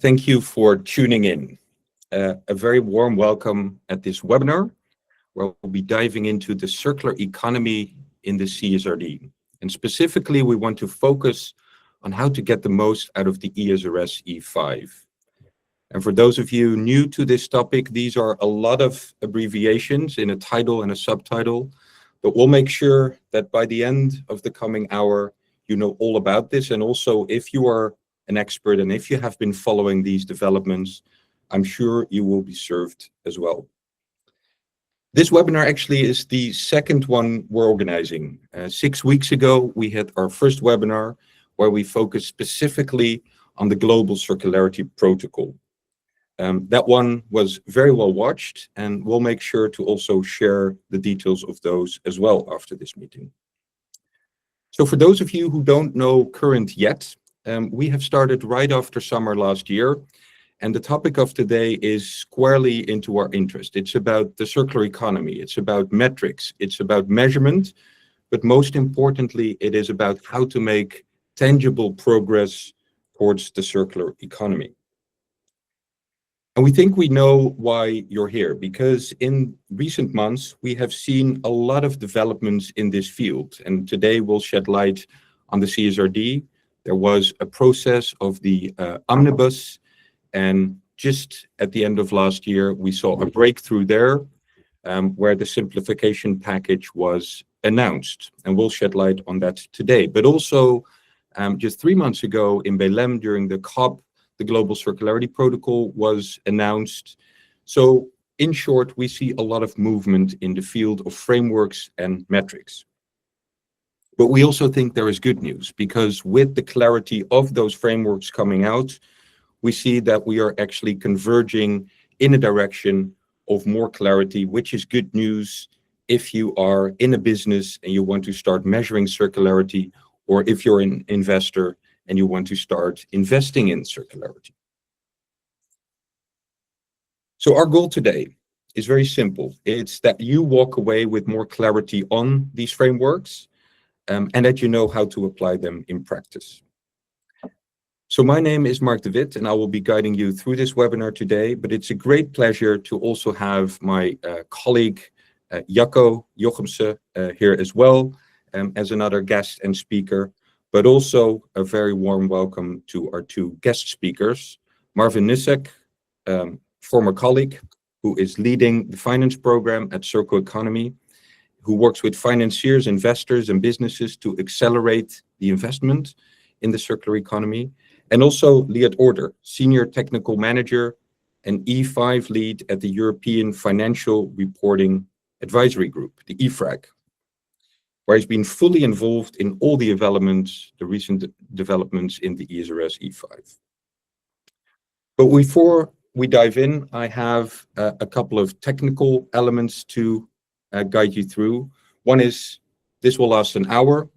Thank you for tuning in. A very warm welcome at this webinar, where we'll be diving into the circular economy in the CSRD. And specifically, we want to focus on how to get the most out of the ESRS E5. And for those of you new to this topic, these are a lot of abbreviations in a title and a subtitle, but we'll make sure that by the end of the coming hour, you know all about this. And also, if you are an expert and if you have been following these developments, I'm sure you will be served as well. This webinar actually is the second one we're organizing. 6 weeks ago, we had our first webinar where we focused specifically on the Global Circularity Protocol. That one was very well watched, and we'll make sure to also share the details of those as well after this meeting. So for those of you who don't know Current yet, we have started right after summer last year, and the topic of today is squarely into our interest. It's about the circular economy, it's about metrics, it's about measurement, but most importantly, it is about how to make tangible progress towards the circular economy. And we think we know why you're here, because in recent months, we have seen a lot of developments in this field. And today we'll shed light on the CSRD. There was a process of the Omnibus, and just at the end of last year, we saw a breakthrough there where the simplification package was announced. And we'll shed light on that today. But also, just 3 months ago in Belém during the COP, the Global Circularity Protocol was announced. So in short, we see a lot of movement in the field of frameworks and metrics. But we also think there is good news, because with the clarity of those frameworks coming out, we see that we are actually converging in a direction of more clarity, which is good news if you are in a business and you want to start measuring circularity, or if you're an investor and you want to start investing in circularity. So our goal today is very simple. It's that you walk away with more clarity on these frameworks and that you know how to apply them in practice. So my name is Mark de Wit, and I will be guiding you through this webinar today, but it's a great pleasure to also have my colleague, Jacco Jochemsen, here as well as another guest and speaker. But also a very warm welcome to our two guest speakers, Marvin Nisek, former colleague who is leading the finance program at Circle Economy, who works with financiers, investors, and businesses to accelerate the investment in the circular economy. And also Liat Order, Senior Technical Manager and E5 lead at the European Financial Reporting Advisory Group, the EFRAG, where he's been fully involved in all the developments, the recent developments in the ESRS E5. But before we dive in, I have a couple of technical elements to guide you through. One is, this will last an hour.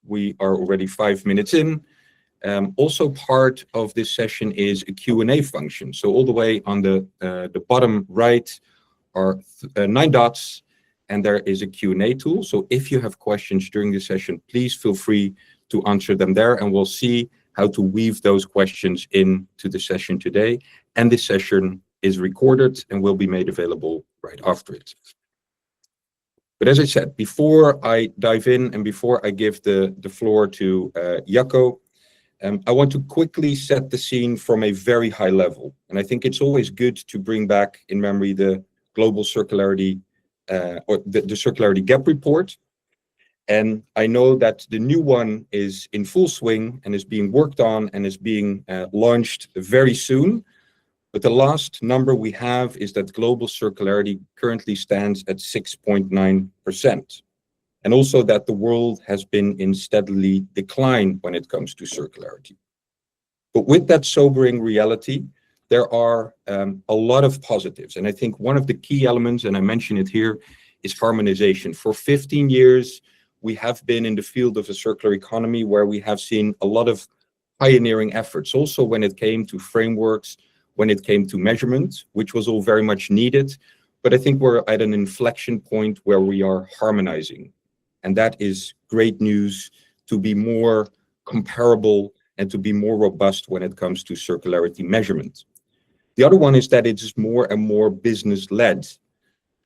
We are already 5 minutes in. Also part of this session is a Q&A function. So all the way on the bottom right are 9 dots, and there is a Q&A tool. So if you have questions during the session, please feel free to answer them there, and we'll see how to weave those questions into the session today. And this session is recorded and will be made available right after it. But as I said, before I dive in and before I give the floor to Jacco, I want to quickly set the scene from a very high level. And I think it's always good to bring back in memory the global circularity or the Circularity Gap Report. And I know that the new one is in full swing and is being worked on and is being launched very soon. But the last number we have is that global circularity currently stands at 6.9%. And also that the world has been in steadily decline when it comes to circularity. But with that sobering reality, there are a lot of positives. And I think one of the key elements, and I mention it here, is harmonization. For 15 years, we have been in the field of the circular economy where we have seen a lot of pioneering efforts, also when it came to frameworks, when it came to measurement, which was all very much needed. But I think we're at an inflection point where we are harmonizing. And that is great news to be more comparable and to be more robust when it comes to circularity measurement. The other one is that it is more and more business-led.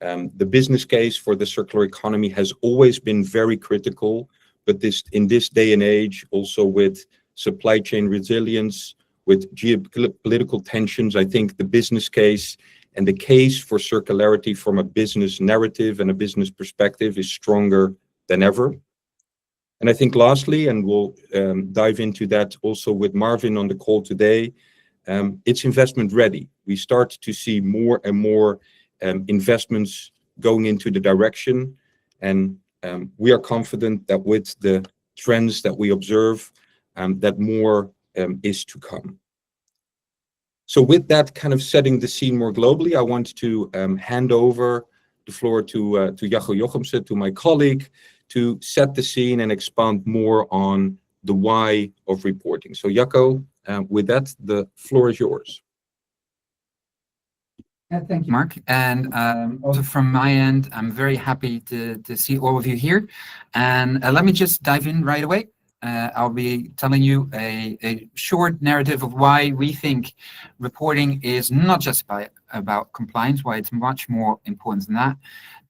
The business case for the circular economy has always been very critical, but in this day and age, also with supply chain resilience, with geopolitical tensions, I think the business case and the case for circularity from a business narrative and a business perspective is stronger than ever. And I think lastly, and we'll dive into that also with Marvin on the call today, it's investment ready. We start to see more and more investments going into the direction, and we are confident that with the trends that we observe, that more is to come. So with that kind of setting the scene more globally, I want to hand over the floor to Jacco Jochemsen, to my colleague, to set the scene and expand more on the why of reporting. So Jacco, with that, the floor is yours. Thank you, Mark. And also from my end, I'm very happy to see all of you here. And let me just dive in right away. I'll be telling you a short narrative of why we think reporting is not just about compliance, why it's much more important than that,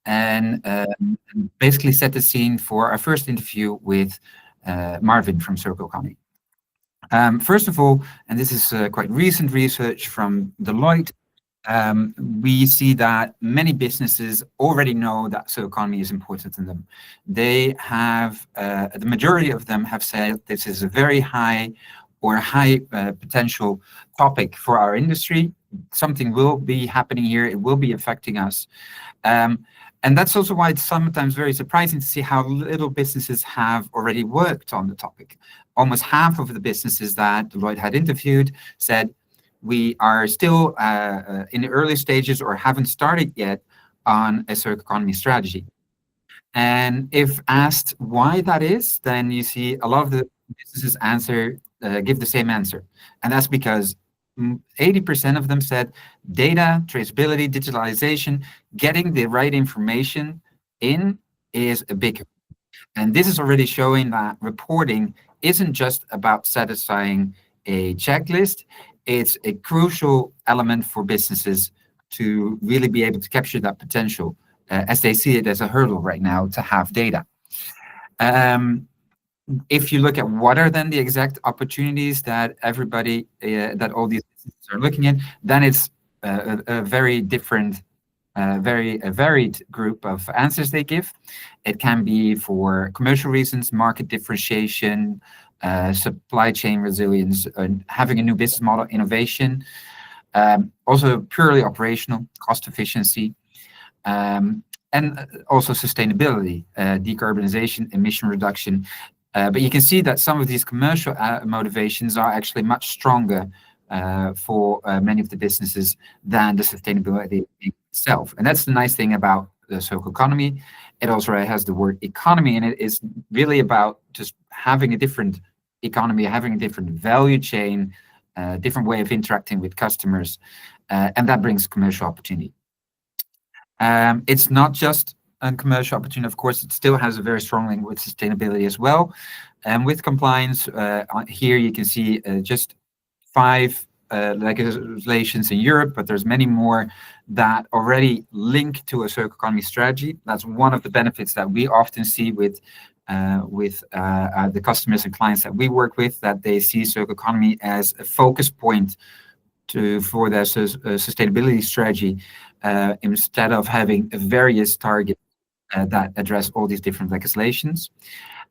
and basically set the scene for our first interview with Marvin from Circle Economy. First of all, and this is quite recent research from Deloitte, we see that many businesses already know that circular economy is important to them. They have, the majority of them have said this is a very high potential topic for our industry. Something will be happening here. It will be affecting us. And that's also why it's sometimes very surprising to see how little businesses have already worked on the topic. Almost half of the businesses that Deloitte had interviewed said, we are still in the early stages or haven't started yet on a circular economy strategy. And if asked why that is, then you see a lot of the businesses give the same answer. And that's because 80% of them said data, traceability, digitalization, getting the right information in is a big. And this is already showing that reporting isn't just about satisfying a checklist. It's a crucial element for businesses to really be able to capture that potential, as they see it as a hurdle right now to have data. If you look at what are then the exact opportunities that everybody, that all these businesses are looking at, then it's a very different, a varied group of answers they give. It can be for commercial reasons, market differentiation, supply chain resilience, and having a new business model, innovation, also purely operational, cost efficiency, and also sustainability, decarbonization, emission reduction. But you can see that some of these commercial motivations are actually much stronger for many of the businesses than the sustainability itself. And that's the nice thing about the circular economy. It also has the word economy, and it is really about just having a different economy, having a different value chain, different way of interacting with customers, and that brings commercial opportunity. It's not just a commercial opportunity, of course, it still has a very strong link with sustainability as well. And with compliance, here you can see just 5 legislations in Europe, but there's many more that already link to a circular economy strategy. That's one of the benefits that we often see with the customers and clients that we work with, that they see circular economy as a focus point for their sustainability strategy, instead of having various targets that address all these different legislations.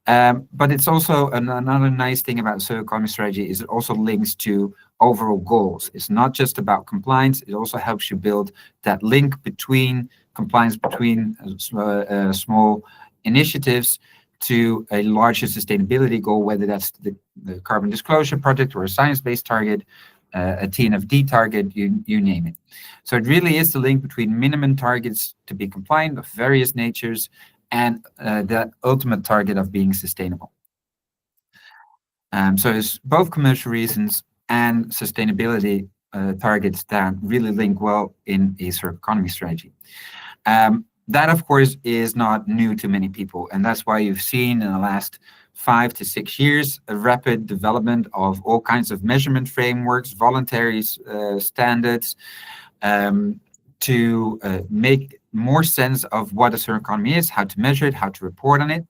But it's also another nice thing about circular economy strategy is it also links to overall goals. It's not just about compliance, it also helps you build that link between compliance, between small initiatives to a larger sustainability goal, whether that's the carbon disclosure project or a science-based target, a TNFD target, you name it. So it really is the link between minimum targets to be compliant of various natures and the ultimate target of being sustainable. So it's both commercial reasons and sustainability targets that really link well in a circular economy strategy. That, of course, is not new to many people, and that's why you've seen in the last 5 to 6 years, a rapid development of all kinds of measurement frameworks, voluntary standards, to make more sense of what a circular economy is, how to measure it, how to report on it.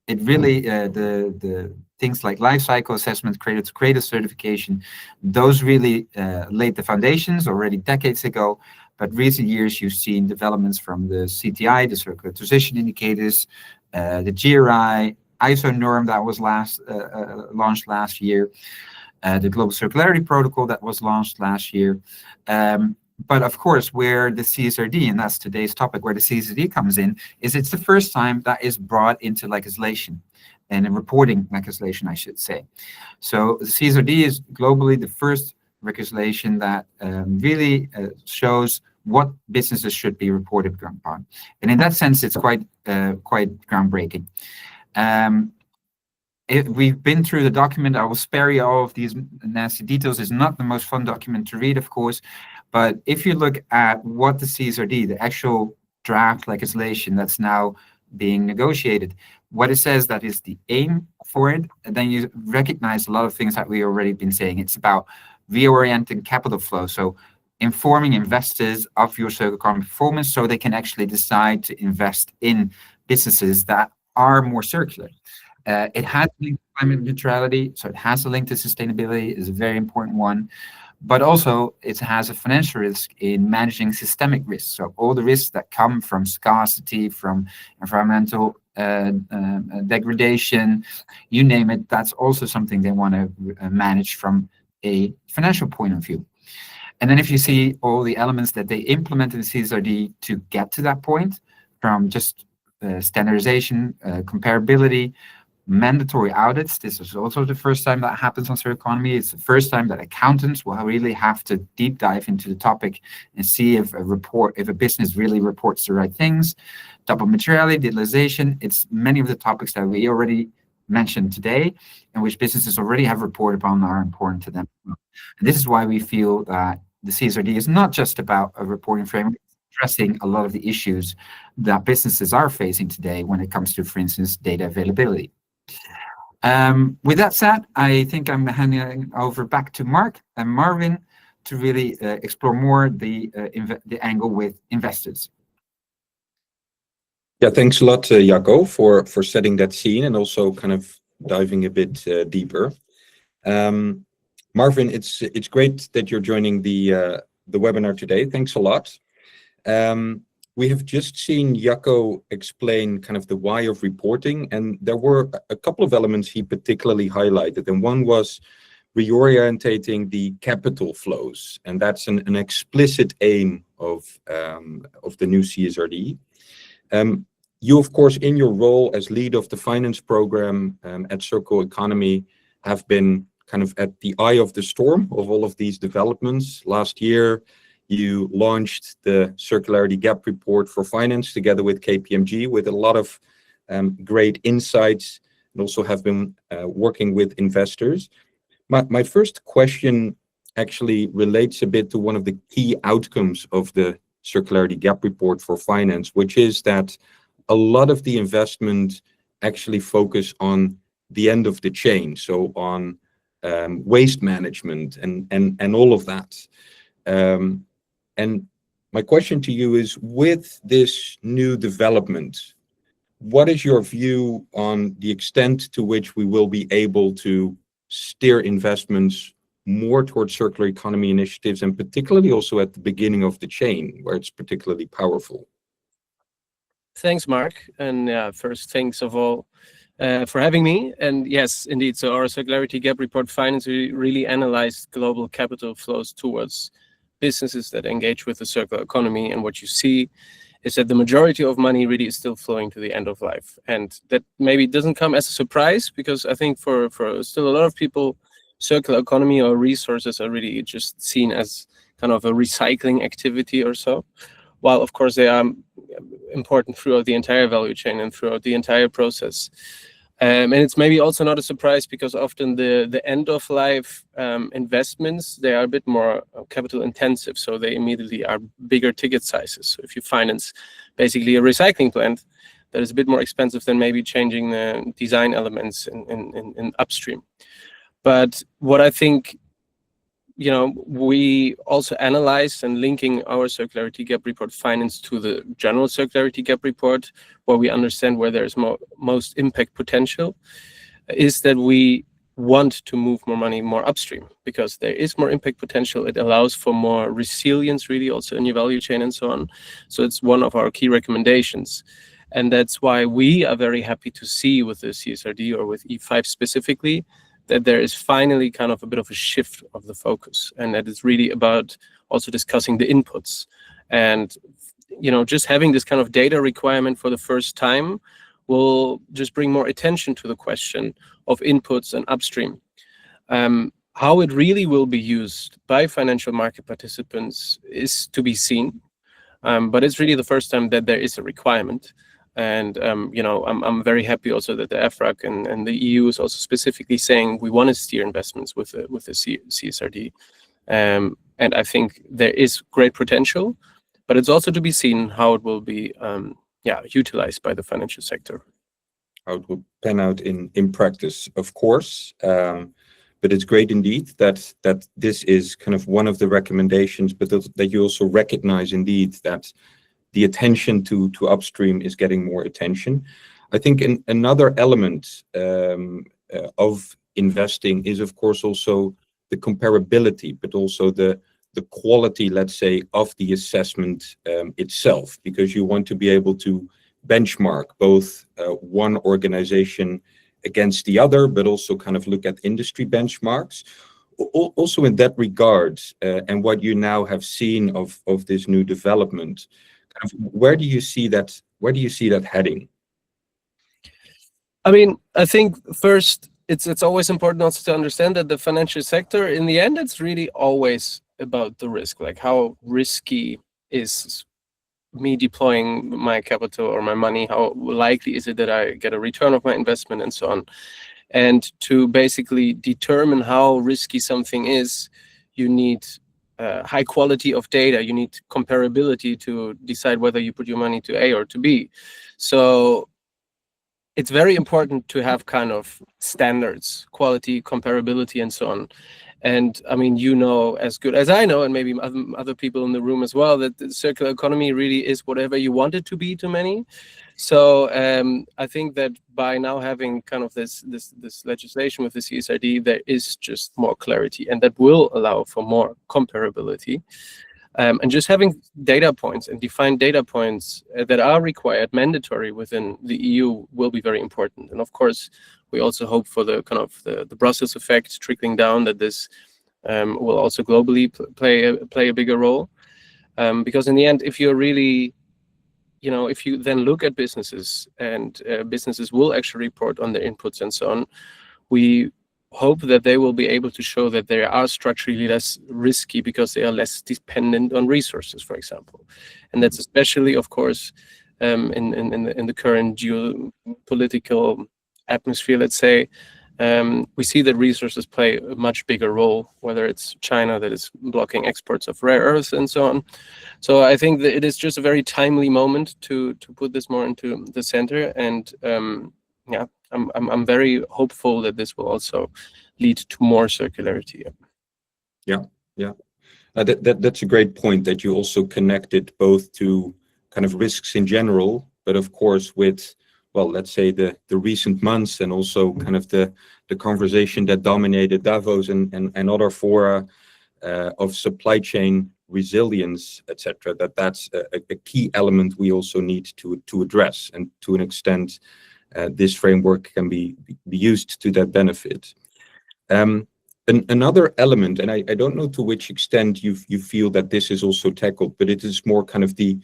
It really, the things like life cycle assessment, cradle-to-cradle certification, those really laid the foundations already decades ago. But recent years, you've seen developments from the CTI, the Circular Transition Indicators, the GRI, ISO norm that was launched last year, the Global Circularity Protocol that was launched last year. But of course, where the CSRD, and that's today's topic, where the CSRD comes in, is it's the first time that is brought into legislation, and in reporting legislation, I should say. So the CSRD is globally the first legislation that really shows what businesses should be reported upon. And in that sense, it's quite groundbreaking. We've been through the document. I will spare you all of these nasty details. It's not the most fun document to read, of course. But if you look at what the CSRD, the actual draft legislation that's now being negotiated, what it says that is the aim for it, and then you recognize a lot of things that we've already been saying. It's about reorienting capital flow. So informing investors of your circular economy performance so they can actually decide to invest in businesses that are more circular. It has a link to climate neutrality, so it has a link to sustainability, is a very important one. But also it has a financial risk in managing systemic risks. So all the risks that come from scarcity, from environmental degradation, you name it, that's also something they want to manage from a financial point of view. And then if you see all the elements that they implement in the CSRD to get to that point, from just standardization, comparability, mandatory audits. This is also the first time that happens on circular economy. It's the first time that accountants will really have to deep dive into the topic and see if a business really reports the right things. Double materiality, digitalization, it's many of the topics that we already mentioned today and which businesses already have reported upon are important to them. And this is why we feel that the CSRD is not just about a reporting framework, it's addressing a lot of the issues that businesses are facing today when it comes to, for instance, data availability. With that said, I think I'm handing over back to Mark and Marvin to really explore more the angle with investors. Yeah, thanks a lot, Jacco, for setting that scene and also kind of diving a bit deeper. Marvin, it's great that you're joining the webinar today. Thanks a lot. We have just seen Jacco explain kind of the why of reporting, and there were a couple of elements he particularly highlighted, and one was reorientating the capital flows, and that's an explicit aim of the new CSRD. You, of course, in your role as lead of the finance program at Circle Economy, have been kind of at the eye of the storm of all of these developments. Last year, you launched the Circularity Gap Report for Finance together with KPMG with a lot of great insights, and also have been working with investors. My first question actually relates a bit to one of the key outcomes of the Circularity Gap Report for Finance, which is that a lot of the investment actually focus on the end of the chain, so on waste management and all of that. And my question to you is, with this new development, what is your view on the extent to which we will be able to steer investments more towards circular economy initiatives, and particularly also at the beginning of the chain, where it's particularly powerful? Thanks, Mark. And first, thanks of all for having me. And yes, indeed, so our Circularity Gap Report Finance, we really analyzed global capital flows towards businesses that engage with the circular economy. And what you see is that the majority of money really is still flowing to the end of life. And that maybe doesn't come as a surprise, because I think for still a lot of people, circular economy or resources are really just seen as kind of a recycling activity or so. While of course they are important throughout the entire value chain and throughout the entire process. And it's maybe also not a surprise, because often the end of life investments, they are a bit more capital intensive, so they immediately are bigger ticket sizes. So if you finance basically a recycling plant, that is a bit more expensive than maybe changing the design elements in upstream. But what I think, we also analyzed and linking our circularity gap report findings to the general circularity gap report, where we understand where there's most impact potential, is that we want to move more money more upstream because there is more impact potential. It allows for more resilience, really, also in your value chain and so on. So it's one of our key recommendations. And that's why we are very happy to see with the CSRD or with E5 specifically, that there is finally kind of a bit of a shift of the focus, and that it's really about also discussing the inputs. And, just having this kind of data requirement for the first time will just bring more attention to the question of inputs and upstream. How it really will be used by financial market participants is to be seen, but it's really the first time that there is a requirement. And I'm very happy also that the EFRAG and the EU is also specifically saying we want to steer investments with the CSRD. And I think there is great potential, but it's also to be seen how it will be utilized by the financial sector. How it will pan out in practice, of course. But it's great indeed that this is kind of one of the recommendations, but that you also recognize indeed that the attention to upstream is getting more attention. I think another element of investing is, of course, also the comparability, but also the quality, let's say, of the assessment itself, because you want to be able to benchmark both one organization against the other, but also kind of look at industry benchmarks. Also in that regard, and what you now have seen of this new development, kind of where do you see that heading? I mean, I think first it's always important also to understand that the financial sector, in the end, it's really always about the risk, like how risky is me deploying my capital or my money, how likely is it that I get a return of my investment and so on. And to basically determine how risky something is, you need high quality of data, you need comparability to decide whether you put your money to A or to B. So it's very important to have kind of standards, quality, comparability, and so on. And I mean, as good as I know, and maybe other people in the room as well, that the circular economy really is whatever you want it to be to many. So I think that by now having kind of this legislation with the CSRD, there is just more clarity, and that will allow for more comparability. And just having data points and defined data points that are required, mandatory within the EU, will be very important. And of course, we also hope for the kind of the Brussels effect trickling down, that this will also globally play a bigger role. Because in the end, if you're really, if you then look at businesses, and businesses will actually report on their inputs and so on, we hope that they will be able to show that they are structurally less risky because they are less dependent on resources, for example. And that's especially, of course, in the current geopolitical atmosphere, let's say. We see that resources play a much bigger role, whether it's China that is blocking exports of rare earths and so on. So I think that it is just a very timely moment to put this more into the center. And I'm very hopeful that this will also lead to more circularity. Yeah. That's a great point, that you also connected both to kind of risks in general, but of course with, well, let's say the recent months, and also kind of the conversation that dominated Davos and other fora of supply chain resilience, etc. That's a key element we also need to address, and to an extent, this framework can be used to that benefit. Another element, and I don't know to which extent you feel that this is also tackled, but it is more kind of the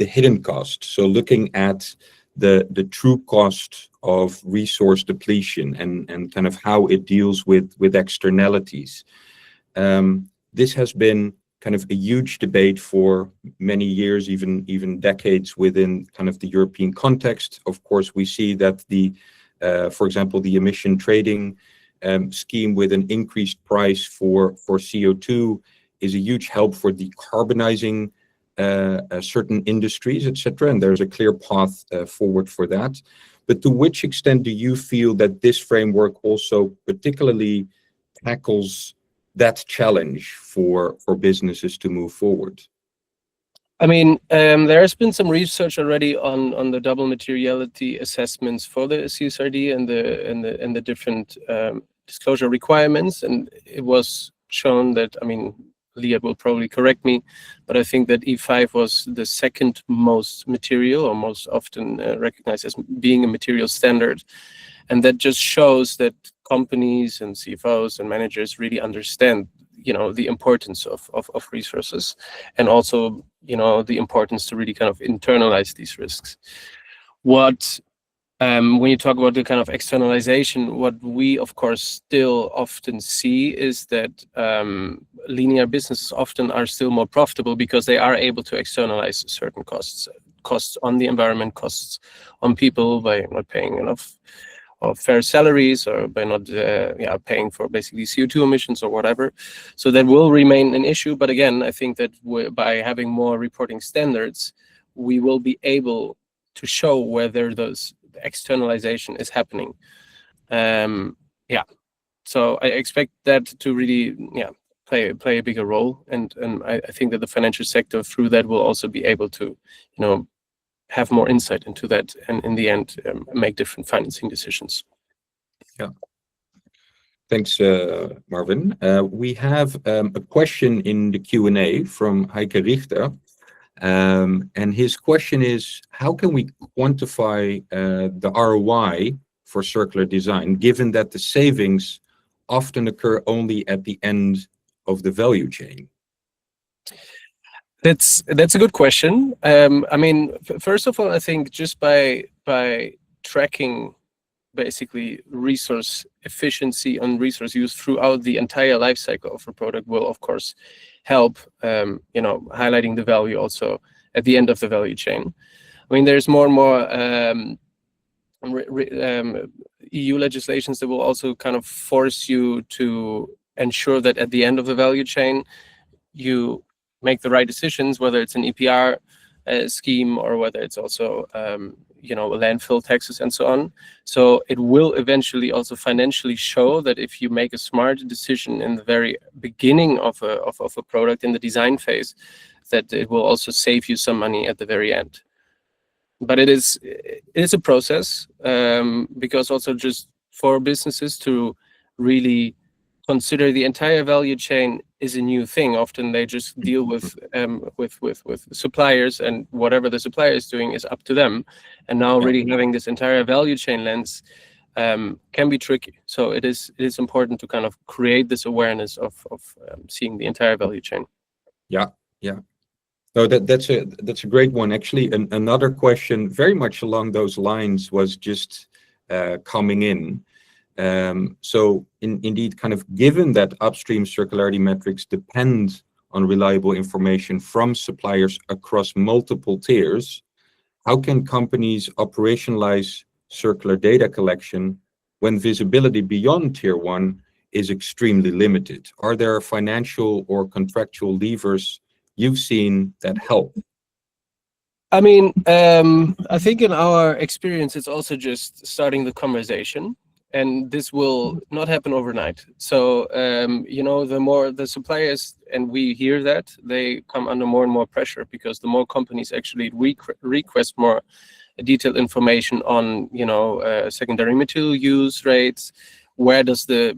hidden cost. So looking at the true cost of resource depletion and kind of how it deals with externalities. This has been kind of a huge debate for many years, even decades within kind of the European context. Of course, we see that for example, the emission trading scheme with an increased price for CO2 is a huge help for decarbonizing certain industries, etc., and there's a clear path forward for that. But to which extent do you feel that this framework also particularly tackles that challenge for businesses to move forward? I mean, there has been some research already on the double materiality assessments for the CSRD and the different disclosure requirements, and it was shown that, I mean, Leah will probably correct me, but I think that E5 was the second most material, or most often recognized as being a material standard, and that just shows that companies and CFOs and managers really understand, you know, the importance of resources, and also, you know, the importance to really kind of internalize these risks. When you talk about the kind of externalization, what we of course still often see is that linear businesses often are still more profitable because they are able to externalize certain costs on the environment, costs on people, by not paying enough of fair salaries, or by not paying for basically CO2 emissions or whatever. So that will remain an issue. But again, I think that by having more reporting standards, we will be able to show whether those externalization is happening. So I expect that to really play a bigger role, and I think that the financial sector through that will also be able to, you know, have more insight into that, and in the end make different financing decisions. Yeah. Thanks, Marvin. We have a question in the Q&A from Heike Richter. And his question is, how can we quantify the ROI for circular design, given that the savings often occur only at the end of the value chain? That's a good question. I mean, first of all, I think just by tracking basically resource efficiency and resource use throughout the entire life cycle of a product will of course help, you know, highlighting the value also at the end of the value chain. I mean, there's more and more EU legislations that will also kind of force you to ensure that at the end of the value chain you make the right decisions, whether it's an EPR scheme or whether it's also you know, landfill taxes and so on. So it will eventually also financially show that if you make a smart decision in the very beginning of a product in the design phase, that it will also save you some money at the very end. But it is a process, because also just for businesses to really consider the entire value chain is a new thing. Often they just deal with suppliers, and whatever the supplier is doing is up to them. And now really having this entire value chain lens can be tricky. So it is important to kind of create this awareness of seeing the entire value chain. Yeah. No, that's a great one. Actually, another question very much along those lines was just coming in. So indeed, kind of given that upstream circularity metrics depend on reliable information from suppliers across multiple tiers, how can companies operationalize circular data collection when visibility beyond tier 1 is extremely limited? Are there financial or contractual levers you've seen that help? I mean, I think in our experience, it's also just starting the conversation. And this will not happen overnight. So, you know, the more the suppliers, and we hear that, they come under more and more pressure, because the more companies actually request more detailed information on, you know, secondary material use rates, where does the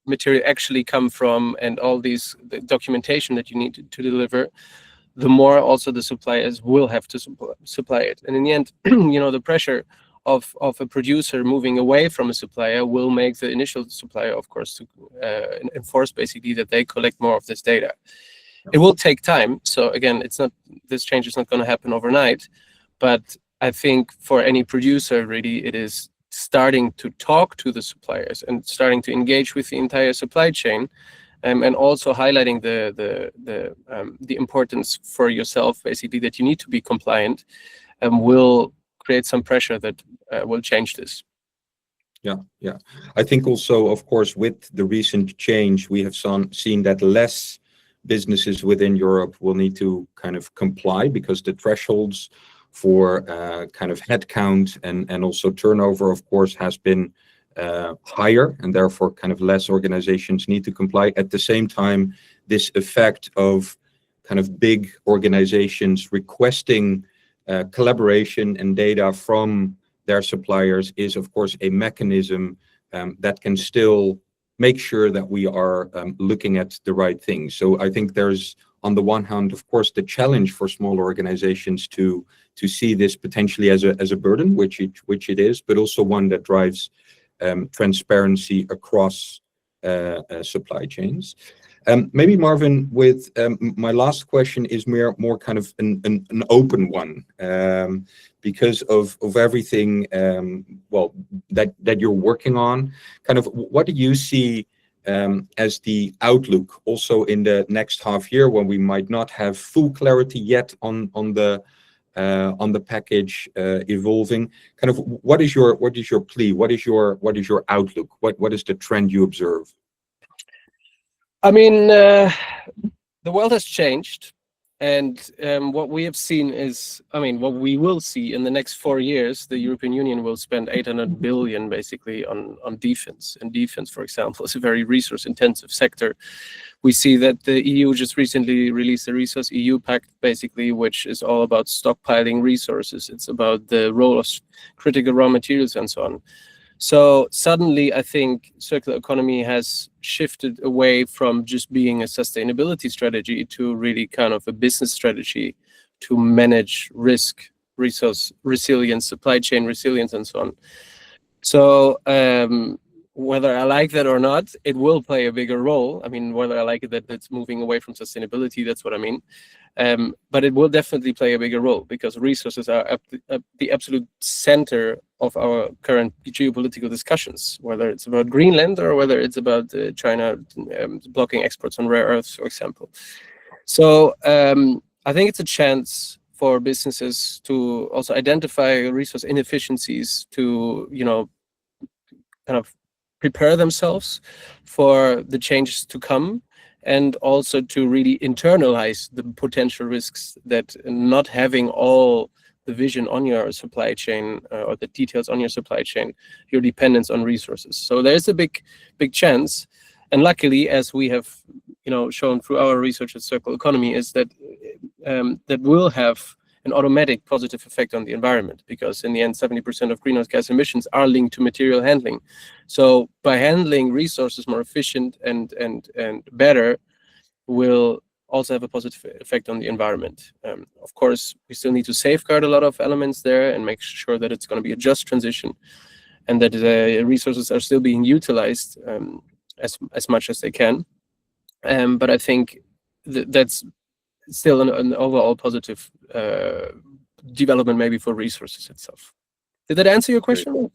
material actually come from, and all the documentation that you need to deliver, the more also the suppliers will have to supply it. And in the end, you know, the pressure of a producer moving away from a supplier will make the initial supplier, of course, to enforce basically that they collect more of this data. It will take time. So again, this change is not going to happen overnight. But I think for any producer, really, it is starting to talk to the suppliers and starting to engage with the entire supply chain, and also highlighting the importance for yourself, basically, that you need to be compliant, and will create some pressure that will change this. Yeah. I think also, of course, with the recent change, we have seen that less businesses within Europe will need to kind of comply, because the thresholds for kind of headcount and also turnover, of course, has been higher, and therefore kind of less organizations need to comply. At the same time, this effect of kind of big organizations requesting collaboration and data from their suppliers is, of course, a mechanism that can still make sure that we are looking at the right things. So I think there's, on the one hand, of course, the challenge for small organizations to see this potentially as a burden, which it is, but also one that drives transparency across supply chains. Maybe Marvin, with my last question is more kind of an open one, because of everything that you're working on. Kind of, what do you see as the outlook also in the next half year, when we might not have full clarity yet on the package evolving? Kind of, what is your plea? What is your outlook? What is the trend you observe? I mean, the world has changed, and what we have seen is, I mean, what we will see in the next 4 years, the European Union will spend 800 billion basically on defense. And defense, for example, is a very resource-intensive sector. We see that the EU just recently released the Resource EU Pact, basically, which is all about stockpiling resources. It's about the role of critical raw materials and so on. So suddenly, I think circular economy has shifted away from just being a sustainability strategy to really kind of a business strategy to manage risk, resource resilience, supply chain resilience, and so on. So whether I like that or not, it will play a bigger role. I mean, whether I like it that it's moving away from sustainability, that's what I mean. But it will definitely play a bigger role, because resources are at the absolute center of our current geopolitical discussions, whether it's about Greenland or whether it's about China blocking exports on rare earths, for example. So I think it's a chance for businesses to also identify resource inefficiencies, to, you know, kind of prepare themselves for the changes to come, and also to really internalize the potential risks that not having all the vision on your supply chain or the details on your supply chain, your dependence on resources. So there's a big chance, and luckily, as we have, you know, shown through our research at Circle Economy, is that that will have an automatic positive effect on the environment, because in the end, 70% of greenhouse gas emissions are linked to material handling. So by handling resources more efficient and better, will also have a positive effect on the environment. Of course, we still need to safeguard a lot of elements there and make sure that it's going to be a just transition, and that the resources are still being utilized as much as they can. But I think that's still an overall positive development, maybe for resources itself. Did that answer your question?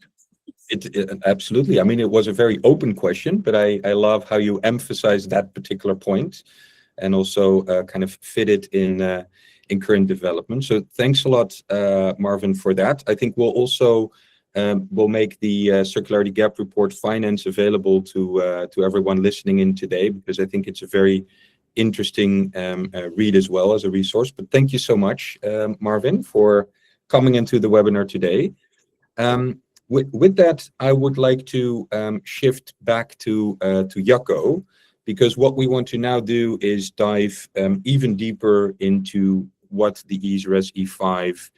It absolutely. I mean, it was a very open question, but I love how you emphasize that particular point, and also kind of fit it in current development. So thanks a lot, Marvin, for that. I think we'll also we'll make the Circularity Gap Report Finance available to everyone listening in today, because I think it's a very interesting read as well as a resource. But thank you so much, Marvin, for coming into the webinar today. With that, I would like to shift back to Jacco, because what we want to now do is dive even deeper into what the ESRS E5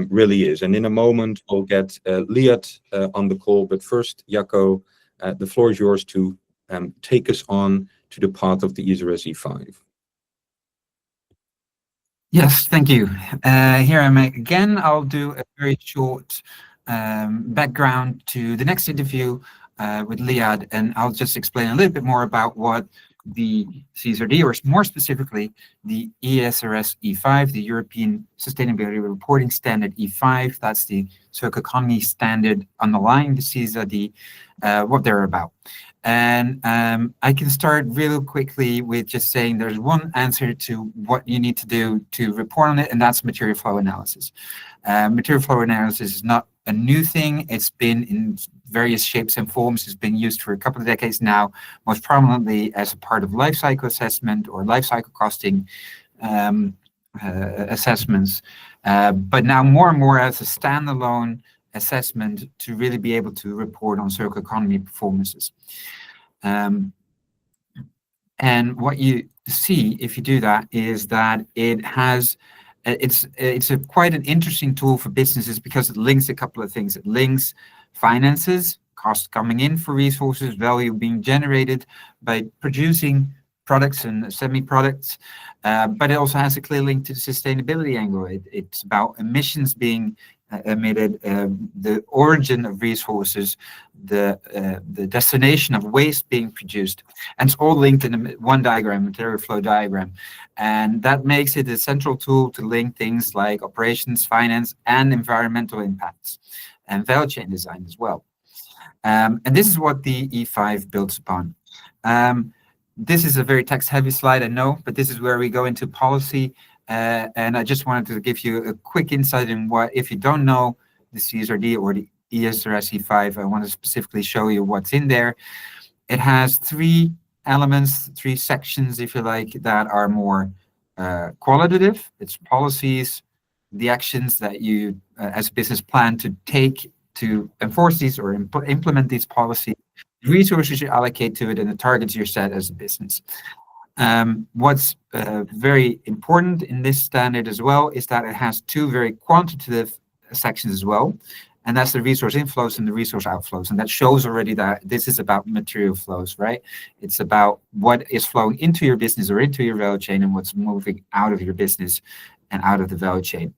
really is. And in a moment, we'll get Liat on the call. But first, Jacco, the floor is yours to take us on to the path of the ESRS E5. Yes, thank you. Here I am again. I'll do a very short background to the next interview with Liat, and I'll just explain a little bit more about what the CSRD, or more specifically, the ESRS E5, the European Sustainability Reporting Standard E5, that's the Circle Economy standard underlying the CSRD, what they're about. And I can start real quickly with just saying there's one answer to what you need to do to report on it, and that's material flow analysis. Material flow analysis is not a new thing. It's been in various shapes and forms. It's been used for a couple of decades now, most prominently as a part of life cycle assessment or life cycle costing assessments, but now more and more as a standalone assessment to really be able to report on circular economy performances. And what you see if you do that is that it has, it's quite an interesting tool for businesses because it links a couple of things. It links finances, cost coming in for resources, value being generated by producing products and semi-products, but it also has a clear link to the sustainability angle. It's about emissions being emitted, the origin of resources, the destination of waste being produced, and it's all linked in one diagram, material flow diagram. And that makes it a central tool to link things like operations, finance, and environmental impacts, and value chain design as well. And this is what the E5 builds upon. This is a very text-heavy slide, I know, but this is where we go into policy. And I just wanted to give you a quick insight in what, if you don't know the CSRD or the ESRS E5, I want to specifically show you what's in there. It has three elements, three sections, if you like, that are more qualitative. It's policies, the actions that you, as a business, plan to take to enforce these or implement these policies, resources you allocate to it, and the targets you're set as a business. What's very important in this standard as well is that it has two very quantitative sections as well, and that's the resource inflows and the resource outflows. And that shows already that this is about material flows, right? It's about what is flowing into your business or into your value chain and what's moving out of your business and out of the value chain.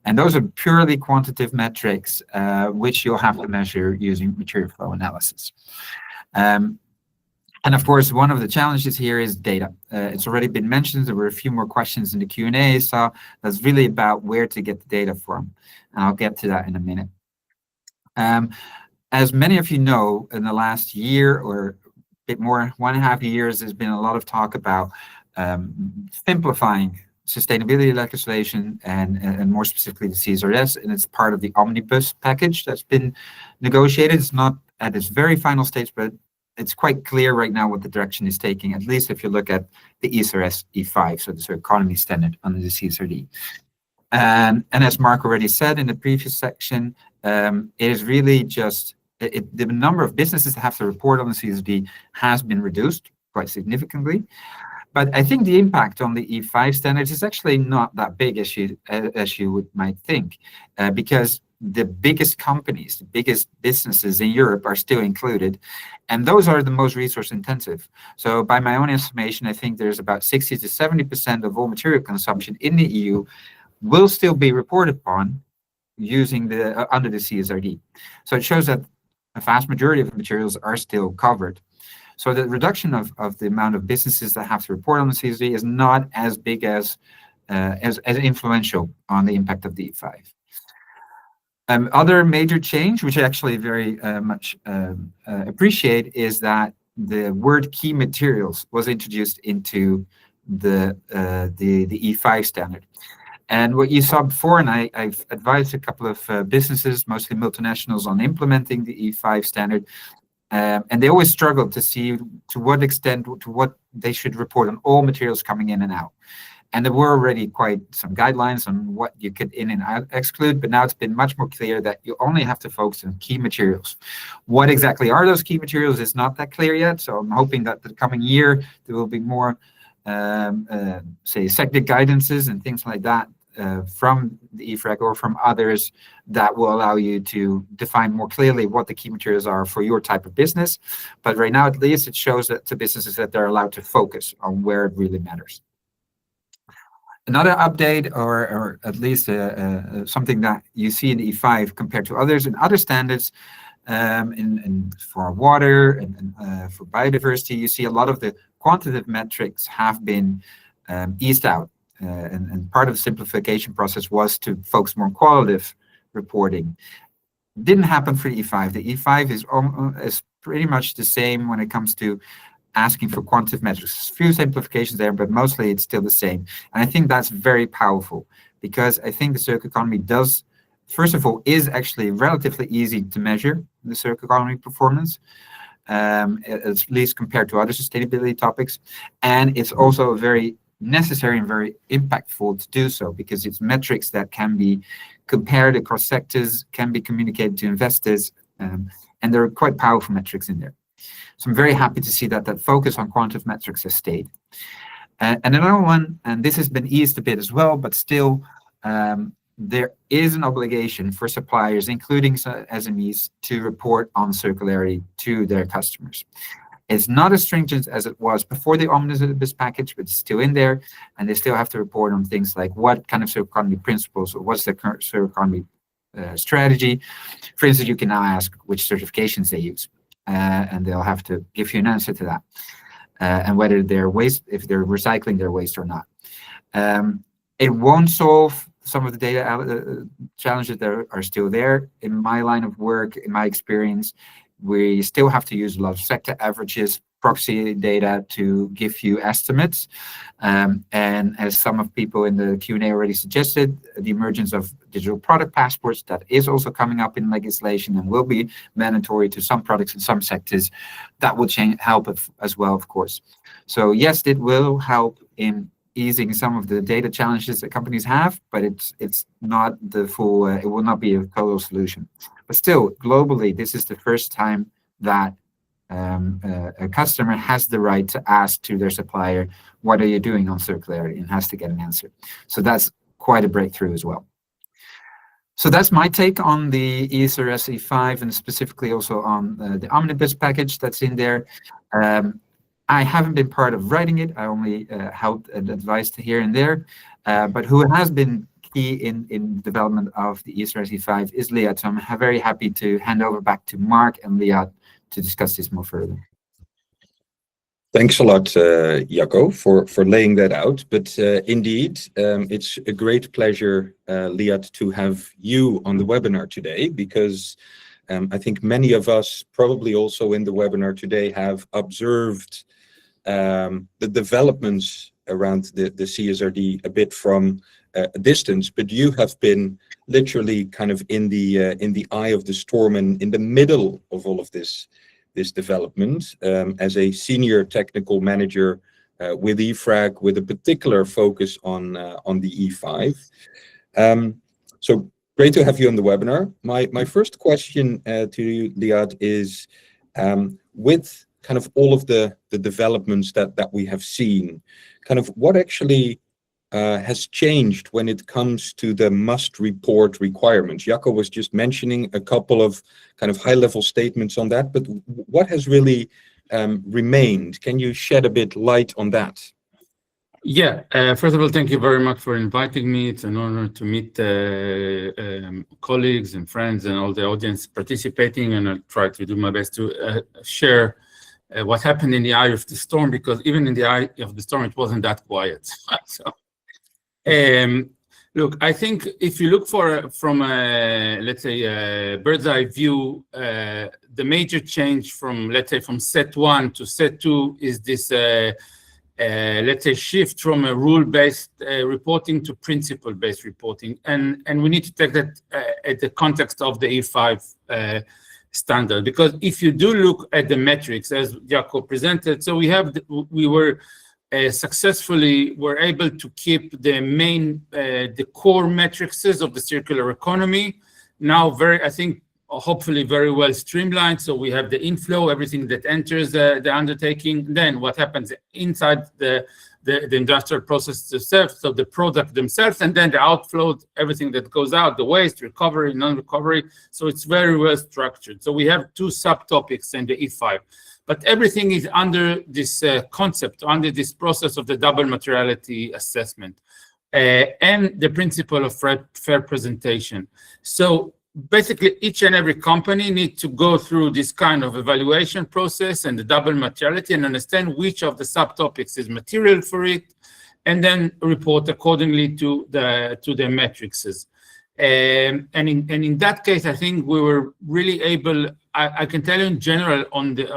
And those are purely quantitative metrics, which you'll have to measure using material flow analysis. And of course, one of the challenges here is data. It's already been mentioned. There were a few more questions in the Q&A, so that's really about where to get the data from. And I'll get to that in a minute. As many of you know, in the last year or a bit more, 1.5 years, there's been a lot of talk about simplifying sustainability legislation and more specifically the CSRS, and it's part of the Omnibus Package that's been negotiated. It's not at its very final stage, but it's quite clear right now what the direction is taking, at least if you look at the ESRS E5, so the Circular Economy standard under the CSRD. And as Mark already said in the previous section, it is really just, the number of businesses that have to report on the CSRD has been reduced quite significantly. But I think the impact on the E5 standards is actually not that big as you might think, because the biggest companies, the biggest businesses in Europe are still included, and those are the most resource intensive. So by my own estimation, I think there's about 60 to 70% of all material consumption in the EU will still be reported upon using the under the CSRD. So it shows that a vast majority of the materials are still covered. So the reduction of the amount of businesses that have to report on the CSRD is not as big as influential on the impact of the E5. Other major change, which I actually very much appreciate, is that the word key materials was introduced into the E5 standard. And what you saw before, and I've advised a couple of businesses, mostly multinationals, on implementing the E5 standard, and they always struggled to see to what extent, to what they should report on all materials coming in and out. And there were already quite some guidelines on what you could in and out exclude, but now it's been much more clear that you only have to focus on key materials. What exactly are those key materials is not that clear yet, so I'm hoping that the coming year there will be more, say, sector guidances and things like that from the EFRAG or from others that will allow you to define more clearly what the key materials are for your type of business. But right now, at least, it shows that to businesses that they're allowed to focus on where it really matters. Another update, or at least something that you see in the E5 compared to others and other standards, for water and for biodiversity, you see a lot of the quantitative metrics have been eased out. And part of the simplification process was to focus more on qualitative reporting. Didn't happen for the E5. The E5 is pretty much the same when it comes to asking for quantitative metrics. A few simplifications there, but mostly it's still the same. And I think that's very powerful because I think the circular economy does first of all, is actually relatively easy to measure the circular economy performance, at least compared to other sustainability topics. And it's also very necessary and very impactful to do so, because it's metrics that can be compared across sectors, can be communicated to investors, and there are quite powerful metrics in there. So I'm very happy to see that that focus on quantitative metrics has stayed. And another one, and this has been eased a bit as well, but still there is an obligation for suppliers, including SMEs, to report on circularity to their customers. It's not as stringent as it was before the Omnibus Package, but it's still in there, and they still have to report on things like what kind of circular economy principles, or what's their current circular economy strategy. For instance, you can now ask which certifications they use, and they'll have to give you an answer to that, and whether they're if they're recycling their waste or not. It won't solve some of the data challenges that are still there. In my line of work, in my experience, we still have to use a lot of sector averages, proxy data to give you estimates. And as some of people in the Q&A already suggested, the emergence of digital product passports, that is also coming up in legislation and will be mandatory to some products in some sectors. That will help as well, of course. So yes, it will help in easing some of the data challenges that companies have, but it's not the full, it will not be a total solution. But still, globally, this is the first time that a customer has the right to ask to their supplier, what are you doing on circularity, and has to get an answer. So that's quite a breakthrough as well. So that's my take on the ESRS E5, and specifically also on the Omnibus Package that's in there. I haven't been part of writing it. I only helped and advised here and there. But who has been key in development of the ESRS E5 is Liat. So I'm very happy to hand over back to Mark and Liat to discuss this more further. Thanks a lot, Jacco, for laying that out. But indeed, it's a great pleasure, Liat, to have you on the webinar today, because I think many of us, probably also in the webinar today, have observed the developments around the CSRD a bit from a distance, but you have been literally kind of in the eye of the storm and in the middle of all of this development, as a senior technical manager with EFRAG, with a particular focus on the E5. So great to have you on the webinar. My first question to you, Liat, is with kind of all of the developments that we have seen, kind of what actually has changed when it comes to the must-report requirements? Jacco was just mentioning a couple of kind of high-level statements on that, but what has really remained? Can you shed a bit light on that? Yeah, first of all, thank you very much for inviting me. It's an honor to meet colleagues and friends and all the audience participating, and I'll try to do my best to share what happened in the eye of the storm, because even in the eye of the storm, it wasn't that quiet. So, look, I think if you look from a, let's say, a bird's eye view, the major change from, let's say, from set 1 to set 2 is this, let's say, shift from a rule-based reporting to principle-based reporting. And we need to take that at the context of the E5 standard, because if you do look at the metrics as Jacco presented, so we were successfully were able to keep the main the core metrics of the circular economy now I think hopefully very well streamlined. So we have the inflow, everything that enters the undertaking, then what happens inside the industrial process itself, so the product themselves, and then the outflow, everything that goes out, the waste, recovery, non-recovery. So it's very well structured. So we have 2 subtopics in the E5, but everything is under this concept, under this process of the double materiality assessment and the principle of fair presentation. So basically, each and every company needs to go through this kind of evaluation process and the double materiality and understand which of the subtopics is material for it, and then report accordingly to the metrics. And in that case, I think we were really able I can tell you in general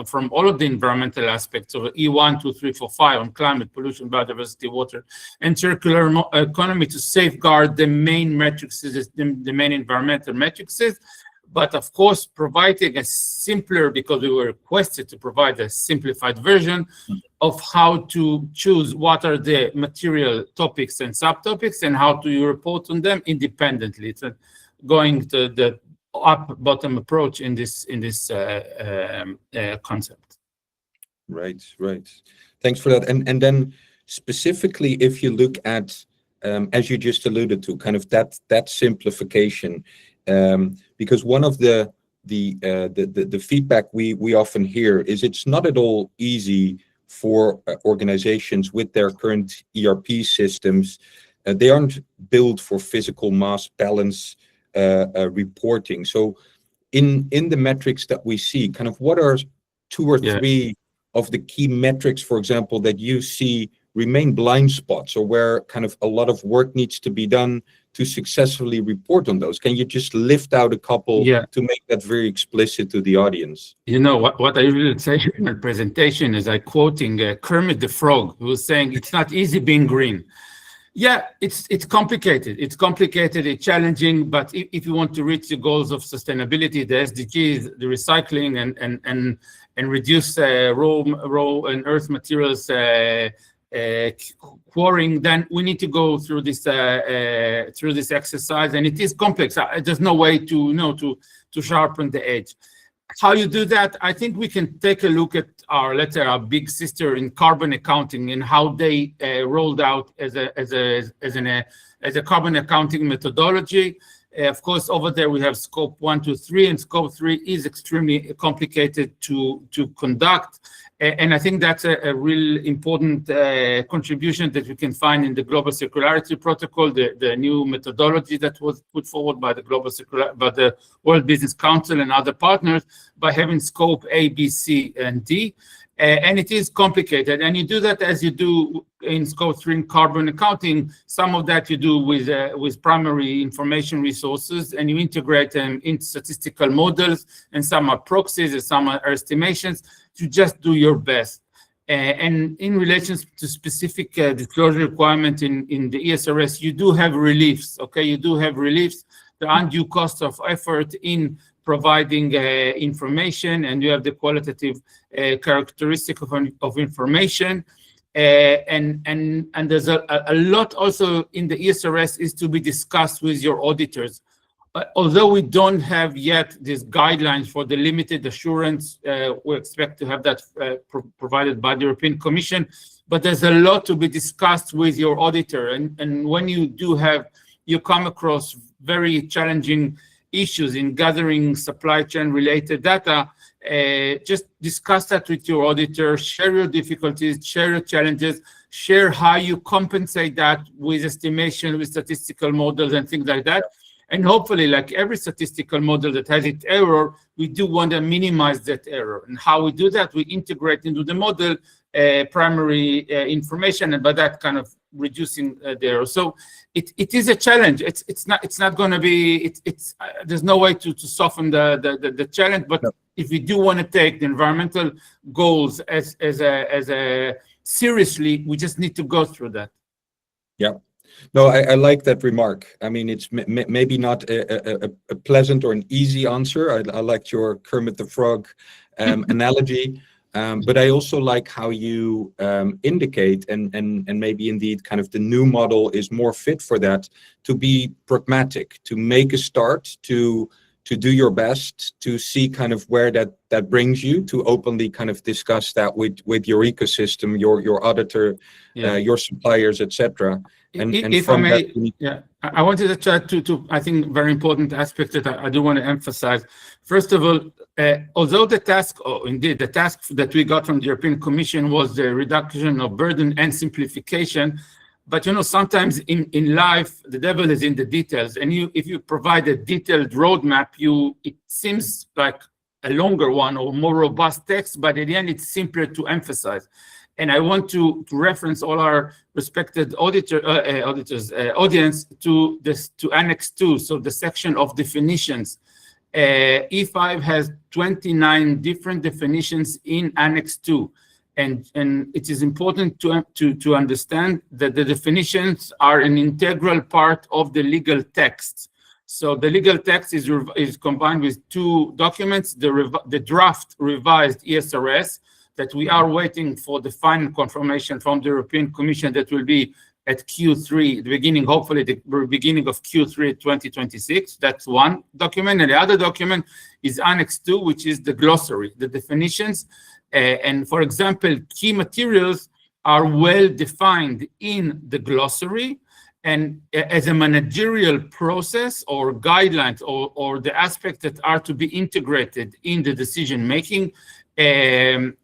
from all of the environmental aspects of E1, 2, 3, 4, 5 on climate, pollution, biodiversity, water, and circular economy to safeguard the main metrics, the main environmental metrics. But of course, providing a simpler, because we were requested to provide a simplified version of how to choose what are the material topics and subtopics and how to report on them independently. It's going to the up-bottom approach in this concept. Right. Thanks for that. And then specifically, if you look at, as you just alluded to, kind of that simplification, because one of the feedback we often hear is it's not at all easy for organizations with their current ERP systems. They aren't built for physical mass balance reporting. So in the metrics that we see, kind of what are 2 or 3 of the key metrics, for example, that you see remain blind spots, or where kind of a lot of work needs to be done to successfully report on those? Can you just lift out a couple to make that very explicit to the audience? You know, what I usually say in my presentation is I quoting Kermit the Frog, who was saying, it's not easy being green. Yeah, it's complicated. It's complicated, it's challenging, but if you want to reach the goals of sustainability, the SDGs, the recycling and reduce raw and earth materials quarrying, then we need to go through this exercise, and it is complex. There's no way to sharpen the edge. How you do that? I think we can take a look at our big sister in carbon accounting and how they rolled out as a carbon accounting methodology. Of course, over there we have scope 1, 2, 3, and scope 3 is extremely complicated to conduct. And I think that's a real important contribution that we can find in the Global Circularity Protocol, the new methodology that was put forward by the World Business Council and other partners, by having scope A, B, C, and D. And it is complicated, and you do that as you do in scope 3 in carbon accounting. Some of that you do with primary information resources, and you integrate them into statistical models, and some are proxies and some are estimations, to just do your best. And in relation to specific disclosure requirement in the ESRS, you do have reliefs, okay? You do have reliefs, the undue cost of effort in providing information, and you have the qualitative characteristic of information. And there's a lot also in the ESRS is to be discussed with your auditors. Although we don't have yet these guidelines for the limited assurance, we expect to have that provided by the European Commission, but there's a lot to be discussed with your auditor. And when you come across very challenging issues in gathering supply chain related data, just discuss that with your auditor, share your difficulties, share your challenges, share how you compensate that with estimation, with statistical models and things like that. And hopefully, like every statistical model that has its error, we do want to minimize that error. And how we do that, we integrate into the model primary information, and by that kind of reducing the error. So it is a challenge. It's not going to be. There's no way to soften the challenge. But if we do want to take the environmental goals as a seriously, we just need to go through that. Yeah. No, I like that remark. I mean, it's maybe not a pleasant or an easy answer. I liked your Kermit the Frog analogy, but I also like how you indicate, and maybe indeed kind of the new model is more fit for that, to be pragmatic, to make a start, to do your best, to see kind of where that brings you, to openly kind of discuss that with your ecosystem, your auditor, your suppliers, etc. And if I may, I wanted to chat to I think very important aspect that I do want to emphasize. First of all, although the task that we got from the European Commission was the reduction of burden and simplification, but sometimes in life the devil is in the details, and if you provide a detailed roadmap, it seems like a longer one or more robust text, but at the end it's simpler to emphasize. And I want to reference all our respected audience to Annex 2, so the section of definitions. E5 has 29 different definitions in Annex 2. And it is important to understand that the definitions are an integral part of the legal text. So the legal text is combined with two documents, the draft revised ESRS, that we are waiting for the final confirmation from the European Commission that will be at Q3, the beginning, hopefully the beginning of Q3 2026. That's one document. And the other document is Annex 2, which is the glossary, the definitions. And for example, key materials are well defined in the glossary, and as a managerial process or guidelines or the aspects that are to be integrated in the decision making, in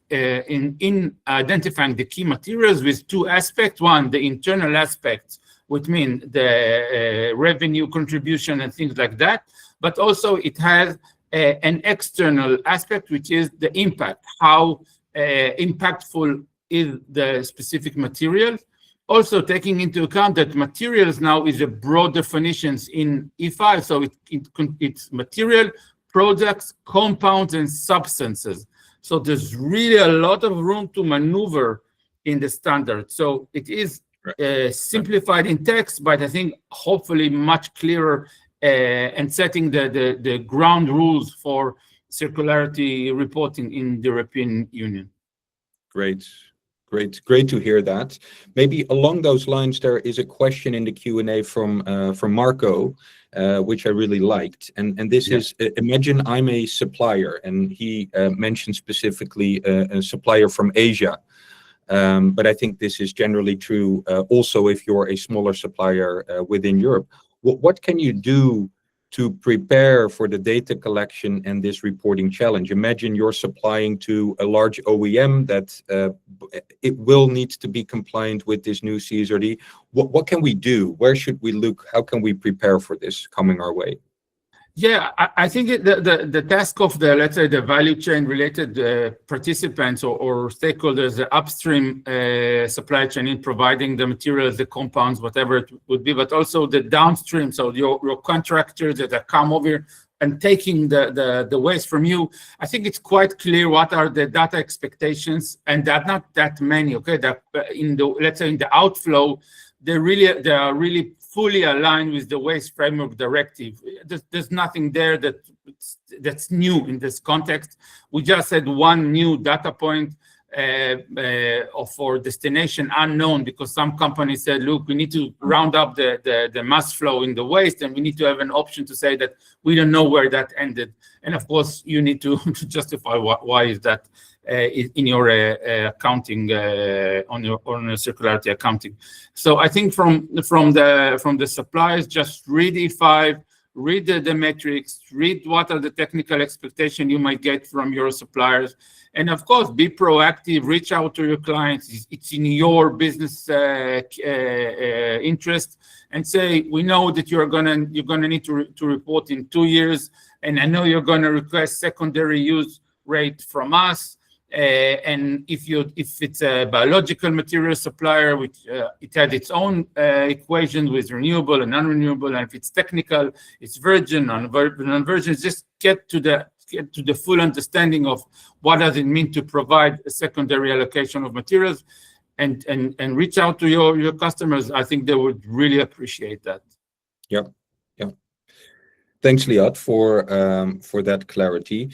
identifying the key materials with two aspects. One, the internal aspects, which mean the revenue contribution and things like that, but also it has an external aspect, which is the impact, how impactful is the specific material. Also taking into account that materials now is a broad definitions in E5, so it's material, products, compounds, and substances. So there's really a lot of room to maneuver in the standard. So it is simplified in text, but I think hopefully much clearer and setting the ground rules for circularity reporting in the European Union. Great. Great to hear that. Maybe along those lines, there is a question in the Q&A from Marco, which I really liked. And this is, imagine I'm a supplier, and he mentioned specifically a supplier from Asia. But I think this is generally true also if you're a smaller supplier within Europe. What can you do to prepare for the data collection and this reporting challenge? Imagine you're supplying to a large OEM that it will need to be compliant with this new CSRD. What can we do? Where should we look? How can we prepare for this coming our way? Yeah, I think the task of the, let's say, the value chain related participants or stakeholders, the upstream supply chain in providing the materials, the compounds, whatever it would be, but also the downstream, so your contractors that come over and taking the waste from you. I think it's quite clear what are the data expectations, and there are not that many. Okay, that in the, let's say, in the outflow, they are really fully aligned with the Waste Framework Directive. There's nothing there that's new in this context. We just had one new data point for destination unknown, because some companies said, look, we need to round up the mass flow in the waste, and we need to have an option to say that we don't know where that ended. And of course, you need to justify why is that in your accounting on your circularity accounting. So I think from the suppliers, just read E5, read the metrics, read what are the technical expectations you might get from your suppliers, and of course be proactive, reach out to your clients. It's in your business interest, and say, we know that you're gonna need to report in 2 years, and I know you're gonna request secondary use rate from us. And if it's a biological material supplier, which it had its own equations with renewable and non-renewable, and if it's technical, it's virgin, non-virgin. Just get to the full understanding of what does it mean to provide a secondary allocation of materials, and reach out to your customers. I think they would really appreciate that. Yeah. Thanks, Liat, for that clarity.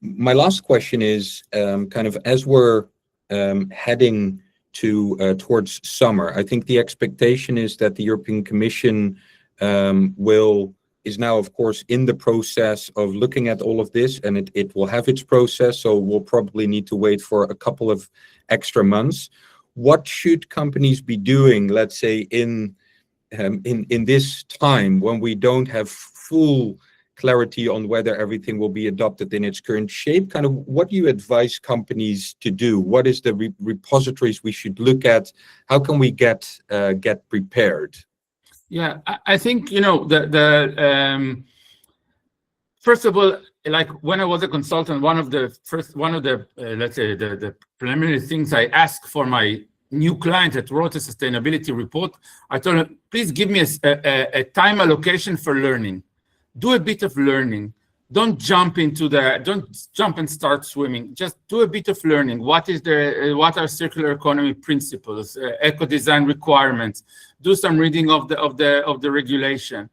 My last question is kind of as we're heading towards summer. I think the expectation is that the European Commission is now, of course, in the process of looking at all of this, and it will have its process. So we'll probably need to wait for a couple of extra months. What should companies be doing, let's say, in this time when we don't have full clarity on whether everything will be adopted in its current shape? Kind of what do you advise companies to do? What is the repositories we should look at? How can we get prepared? Yeah, I think, first of all, like when I was a consultant, one of the let's say the preliminary things I asked for my new client that wrote a sustainability report, I told him, please give me a time allocation for learning. Do a bit of learning. don't jump and start swimming. Just do a bit of learning. What are circular economy principles, eco design requirements? Do some reading of the regulation.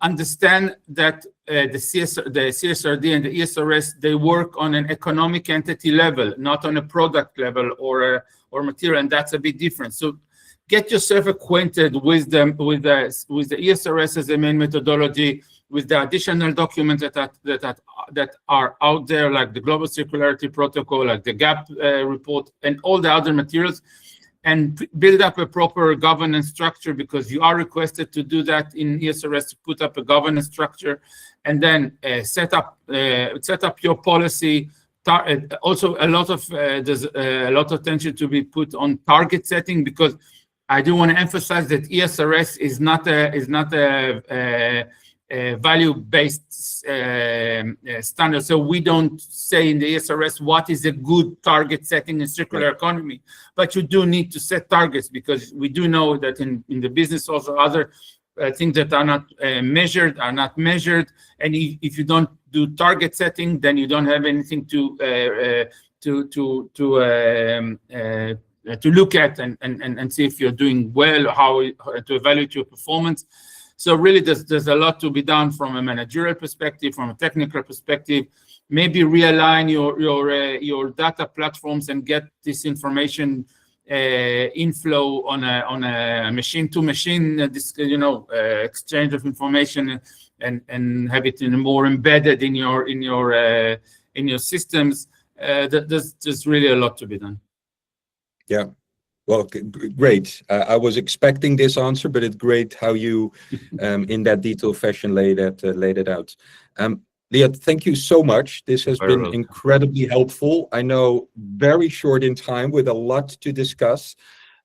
Understand that the CSRD and the ESRS, they work on an economic entity level, not on a product level or material, and that's a bit different. So get yourself acquainted with the ESRS as a main methodology, with the additional documents that are out there, like the Global Circularity Protocol, like the GAP report, and all the other materials, and build up a proper governance structure, because you are requested to do that in ESRS, to put up a governance structure, and then set up your policy. Also, there's a lot of attention to be put on target setting, because I do want to emphasize that ESRS is not a value-based standard. So we don't say in the ESRS what is a good target setting in circular economy, but you do need to set targets, because we do know that in the business also other things that are not measured are not measured, and if you don't do target setting, then you don't have anything to look at and see if you're doing well, or how to evaluate your performance. So really, there's a lot to be done from a managerial perspective, from a technical perspective. Maybe realign your data platforms and get this information inflow on a machine-to-machine, exchange of information, and have it more embedded in your systems. There's really a lot to be done. Yeah. Well, great. I was expecting this answer, but it's great how you, in that detailed fashion, laid it out. Liat, thank you so much. This has been incredibly helpful. I know very short in time with a lot to discuss.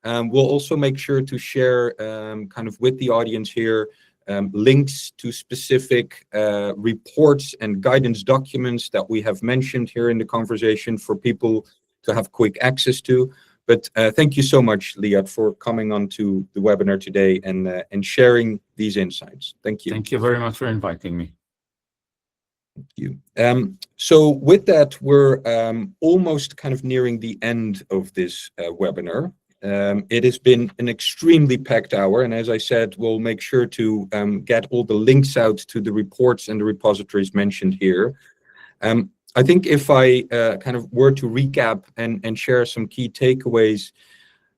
We'll also make sure to share kind of with the audience here links to specific reports and guidance documents that we have mentioned here in the conversation for people to have quick access to. But thank you so much, Liat, for coming on to the webinar today and sharing these insights. Thank you. Thank you very much for inviting me. Thank you. So with that, we're almost kind of nearing the end of this webinar. It has been an extremely packed hour, and as I said, we'll make sure to get all the links out to the reports and the repositories mentioned here. I think if I kind of were to recap and share some key takeaways,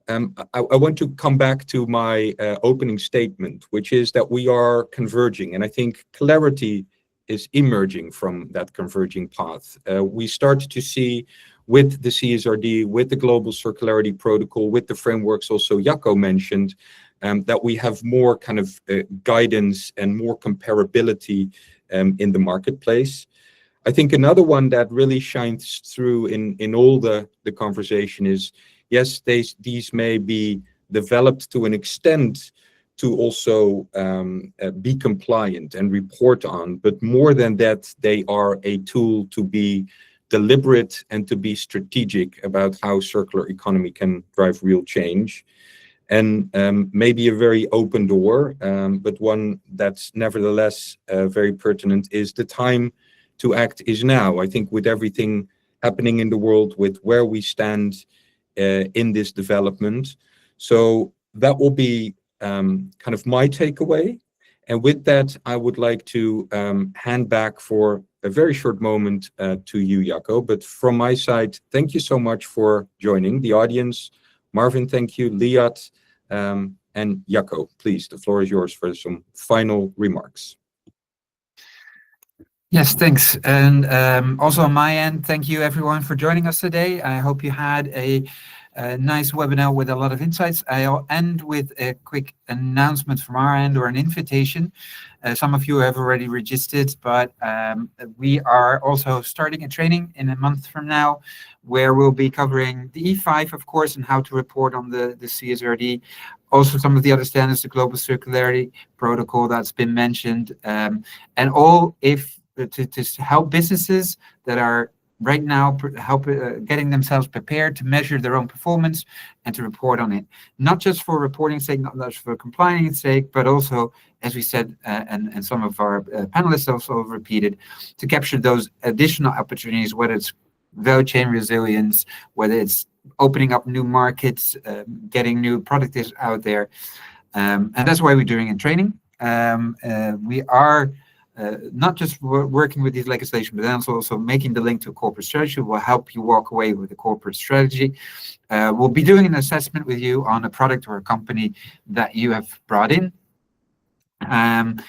I want to come back to my opening statement, which is that we are converging, and I think clarity is emerging from that converging path. We start to see with the CSRD, with the Global Circularity Protocol, with the frameworks also Jacco mentioned, that we have more kind of guidance and more comparability in the marketplace. I think another one that really shines through in all the conversation is, yes, these may be developed to an extent to also be compliant and report on, but more than that, they are a tool to be deliberate and to be strategic about how circular economy can drive real change. And maybe a very open door, but one that's nevertheless very pertinent, is the time to act is now. I think with everything happening in the world, with where we stand in this development. So that will be kind of my takeaway. And with that, I would like to hand back for a very short moment to you, Jacco. But from my side, thank you so much for joining the audience. Marvin, thank you. Liat, and Jacco, please, the floor is yours for some final remarks. Yes, thanks. And also on my end, thank you everyone for joining us today. I hope you had a nice webinar with a lot of insights. I'll end with a quick announcement from our end, or an invitation. Some of you have already registered, but we are also starting a training in a month from now, where we'll be covering the E5, of course, and how to report on the CSRD. Also, some of the other standards, the Global Circularity Protocol that's been mentioned, and all to help businesses that are right now getting themselves prepared to measure their own performance and to report on it, not just for reporting sake, not just for compliance sake, but also, as we said, and some of our panelists also repeated, to capture those additional opportunities, whether it's value chain resilience, whether it's opening up new markets, getting new products out there. And that's why we're doing in training. We are not just working with these legislation, but then also making the link to corporate strategy will help you walk away with a corporate strategy. We'll be doing an assessment with you on a product or a company that you have brought in. And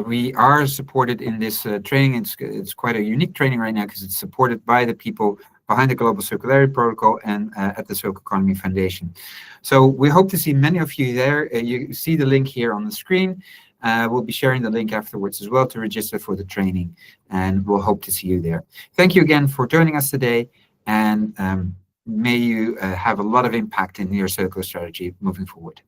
we are supported in this training. It's quite a unique training right now because it's supported by the people behind the Global Circularity Protocol and at the Circle Economy Foundation. So we hope to see many of you there. You see the link here on the screen. We'll be sharing the link afterwards as well to register for the training, and we'll hope to see you there. Thank you again for joining us today, and may you have a lot of impact in your circular strategy moving forward.